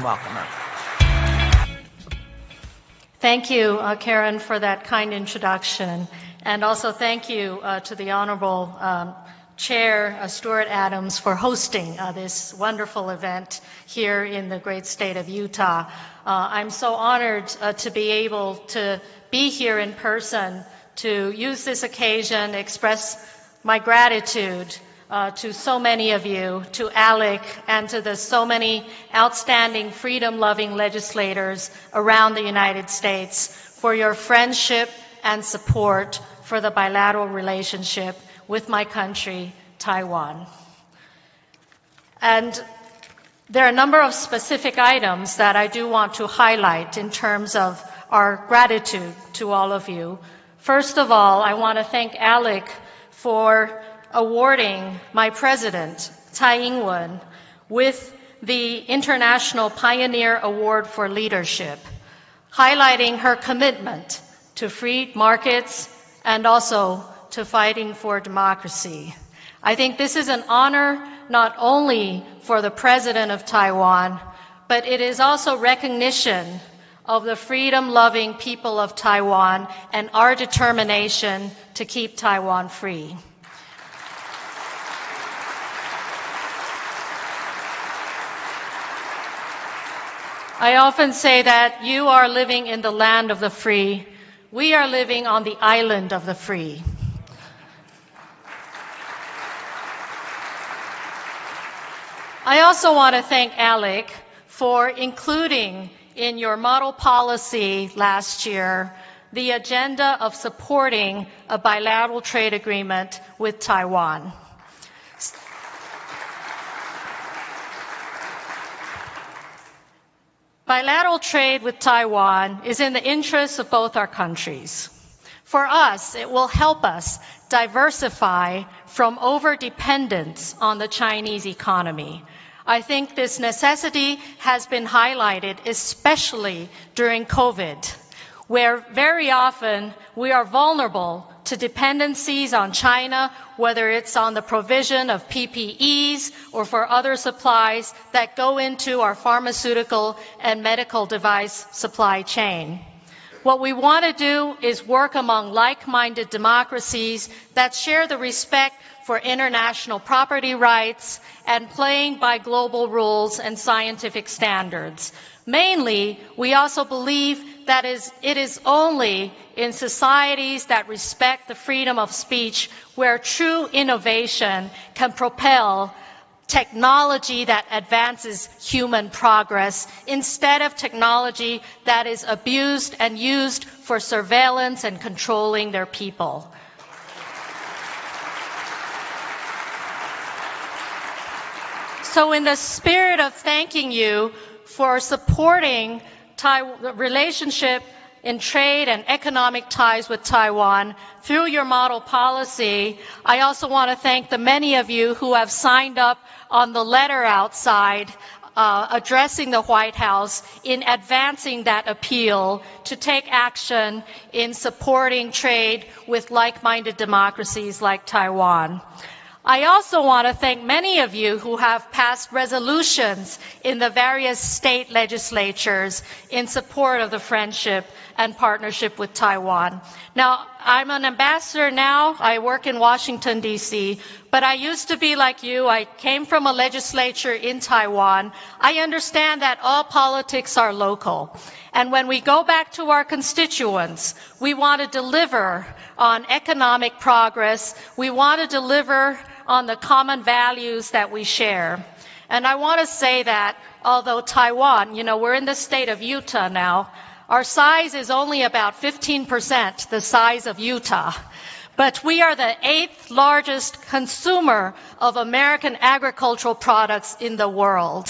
Welcome her. Thank you, Karen, for that kind introduction. And also thank you to the Honorable Chair Stuart Adams for hosting this wonderful event here in the great state of Utah. I'm so honored to be able to be here in person to use this occasion to express my gratitude to so many of you, to ALEC, and to the so many outstanding freedom-loving legislators around the United States for your friendship and support for the bilateral relationship with my country, Taiwan. And there are a number of specific items that I do want to highlight in terms of our gratitude to all of you. First of all, I want to thank ALEC for awarding my president, Tsai Ing-wen, with the International Pioneer Award for Leadership, highlighting her commitment to free markets and also to fighting for democracy. I think this is an honor not only for the President of Taiwan, but it is also recognition of the freedom-loving people of Taiwan and our determination to keep Taiwan free. I often say that you are living in the land of the free. We are living on the island of the free. I also want to thank ALEC for including in your model policy last year the agenda of supporting a bilateral trade agreement with Taiwan. Bilateral trade with Taiwan is in the interests of both our countries. For us, it will help us diversify from over-dependence on the Chinese economy. I think this necessity has been highlighted, especially during COVID, where very often we are vulnerable to dependencies on China, whether it's on the provision of PPEs or for other supplies that go into our pharmaceutical and medical device supply chain. What we want to do is work among like-minded democracies that share the respect for international property rights and playing by global rules and scientific standards. Mainly, we also believe that it is only in societies that respect the freedom of speech where true innovation can propel technology that advances human progress instead of technology that is abused and used for surveillance and controlling their people. So in the spirit of thanking you for supporting the relationship in trade and economic ties with Taiwan through your model policy, I also want to thank the many of you who have signed up on the letter outside addressing the White House in advancing that appeal to take action in supporting trade with like-minded democracies like Taiwan. I also want to thank many of you who have passed resolutions in the various state legislatures in support of the friendship and partnership with Taiwan. Now, I'm an ambassador now. I work in Washington, D.C., but I used to be like you. I came from a legislature in Taiwan. I understand that all politics are local. And when we go back to our constituents, we want to deliver on economic progress. We want to deliver on the common values that we share. And I want to say that although Taiwan, we're in the state of Utah now, our size is only about 15% the size of Utah. But we are the 8th largest consumer of American agricultural products in the world.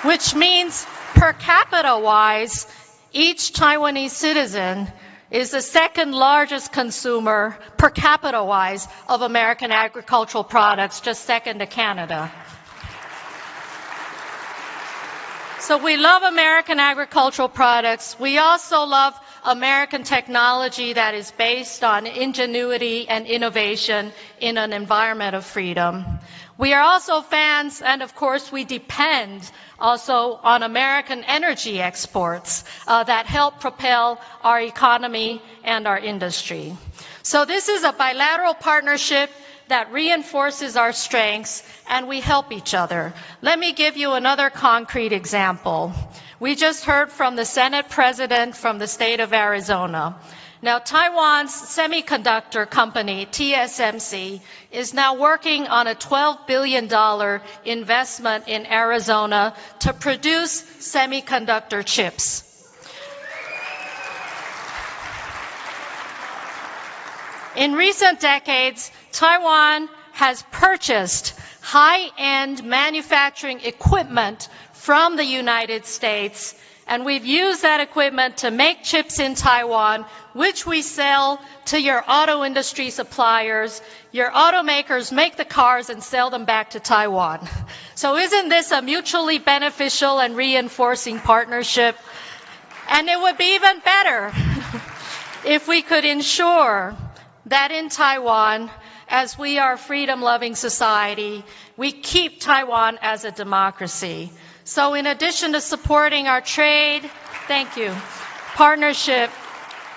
Which means per capita-wise, each Taiwanese citizen is the 2nd largest consumer per capita-wise of American agricultural products, just 2nd to Canada. So we love American agricultural products. We also love American technology that is based on ingenuity and innovation in an environment of freedom. We are also fans, and of course we depend also on American energy exports that help propel our economy and our industry. So this is a bilateral partnership that reinforces our strengths, and we help each other. Let me give you another concrete example. We just heard from the Senate President from the state of Arizona. Now, Taiwan's semiconductor company, TSMC, is now working on a $12 billion investment in Arizona to produce semiconductor chips. In recent decades, Taiwan has purchased high-end manufacturing equipment from the United States, and we've used that equipment to make chips in Taiwan, which we sell to your auto industry suppliers. Your automakers make the cars and sell them back to Taiwan. So isn't this a mutually beneficial and reinforcing partnership? And it would be even better if we could ensure that in Taiwan, as we are a freedom-loving society, we keep Taiwan as a democracy. So in addition to supporting our trade, partnership,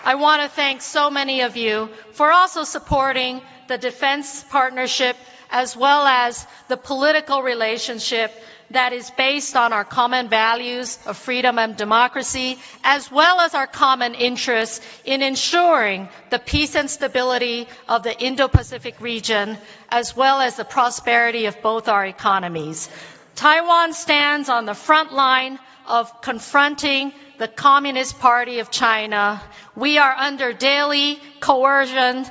I want to thank so many of you for also supporting the defense partnership as well as the political relationship that is based on our common values of freedom and democracy, as well as our common interests in ensuring the peace and stability of the Indo-Pacific region, as well as the prosperity of both our economies. Taiwan stands on the front line of confronting the Communist Party of China. We are under daily coercion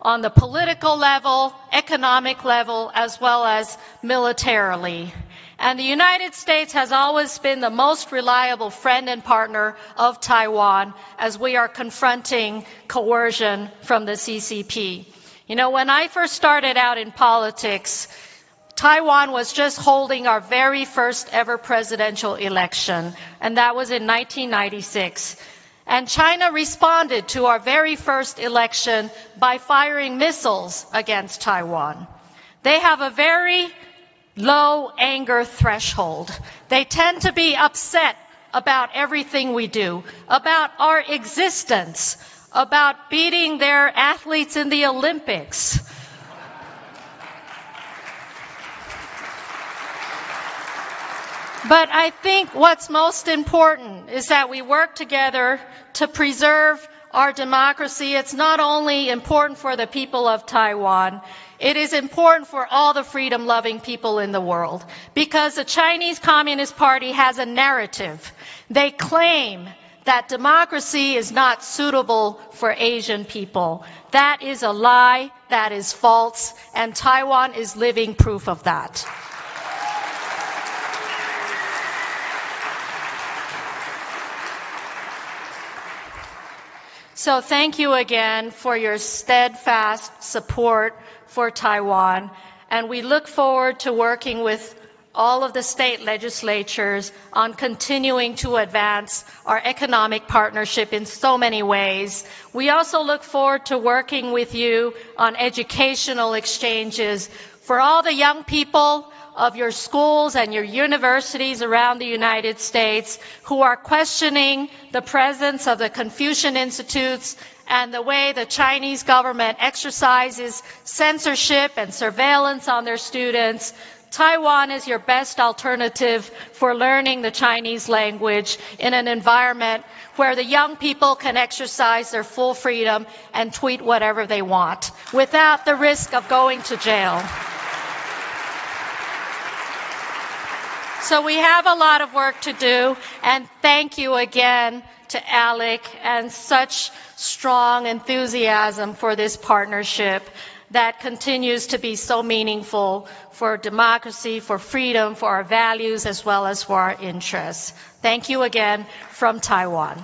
on the political level, economic level, as well as militarily. And the United States has always been the most reliable friend and partner of Taiwan as we are confronting coercion from the CCP. You know, when I first started out in politics, Taiwan was just holding our very first ever presidential election, and that was in 1996. And China responded to our very first election by firing missiles against Taiwan. They have a very low anger threshold. They tend to be upset about everything we do, about our existence, about beating their athletes in the Olympics. But I think what's most important is that we work together to preserve our democracy. It's not only important for the people of Taiwan, it is important for all the freedom-loving people in the world, because the Chinese Communist Party has a narrative. They claim that democracy is not suitable for Asian people. That is a lie, that is false, and Taiwan is living proof of that. So thank you again for your steadfast support for Taiwan, and we look forward to working with all of the state legislatures on continuing to advance our economic partnership in so many ways. We also look forward to working with you on educational exchanges for all the young people of your schools and your universities around the United States who are questioning the presence of the Confucian Institutes and the way the Chinese government exercises censorship and surveillance on their students. Taiwan is your best alternative for learning the Chinese language in an environment where the young people can exercise their full freedom and tweet whatever they want without the risk of going to jail. So we have a lot of work to do, and thank you again to Alec and such strong enthusiasm for this partnership that continues to be so meaningful for democracy, for freedom, for our values, as well as for our interests. Thank you again from Taiwan.